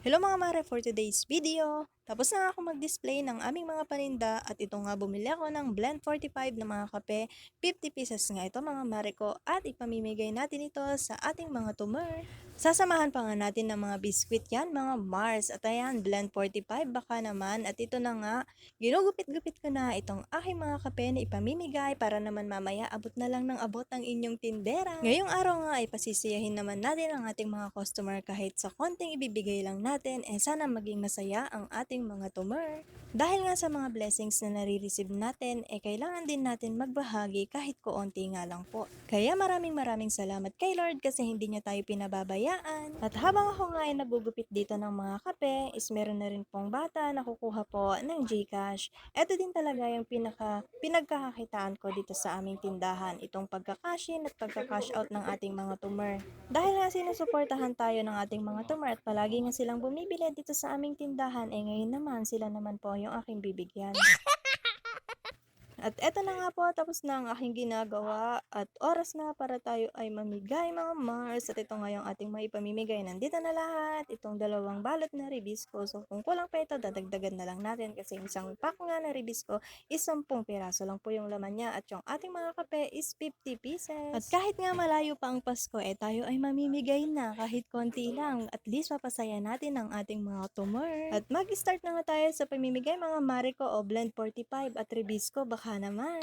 Hello mga mare, for today's video. Tapos na nga ako mag-display ng aming mga paninda at ito nga bumili ako ng Blend 45 na mga kape. 50 pieces nga ito mga mare ko at ipamimigay natin ito sa ating mga tumer. Sasamahan pa nga natin ng mga biskwit yan, mga Mars. At ayan, Blend 45 baka naman. At ito na nga, ginugupit-gupit ko na itong aking mga kape na ipamimigay para naman mamaya abot na lang ng abot ng inyong tindera. Ngayong araw nga ay pasisiyahin naman natin ang ating mga customer kahit sa konting ibibigay lang natin, sana maging masaya ang ating mga tumer. Dahil nga sa mga blessings na nare-receive natin, kailangan din natin magbahagi kahit koonti nga lang po. Kaya maraming salamat kay Lord kasi hindi niya tayo pinababayaan. At habang ako nga ay nagugupit dito ng mga kape, is meron na rin pong bata na kukuha po ng GCash. Ito din talaga yung pinagkakakitaan ko dito sa aming tindahan, itong pagka-cash in at pagka-cash out ng ating mga tumer. Dahil nga sinusuportahan tayo ng ating mga tumer at palagi nga silang bumibili dito sa aming tindahan, ngayon naman sila naman po yung aking bibigyan. At eto na nga po, tapos na ang aking ginagawa at oras na para tayo ay mamigay mga Mars. At ito nga yung ating maipamimigay. Nandito na lahat, itong dalawang balot na ribisco. So kung kulang pa ito, dadagdagan na lang natin kasi isang pack nga na ribisco is 10 piraso lang po yung laman niya. At yung ating mga kape is 50 pieces. At kahit nga malayo pa ang Pasko, tayo ay mamimigay na kahit konti lang. At least mapasaya natin ang ating mga tumer. At mag-start na nga tayo sa pamimigay mga Mariko o Blend 45 at Ribisco baka naman.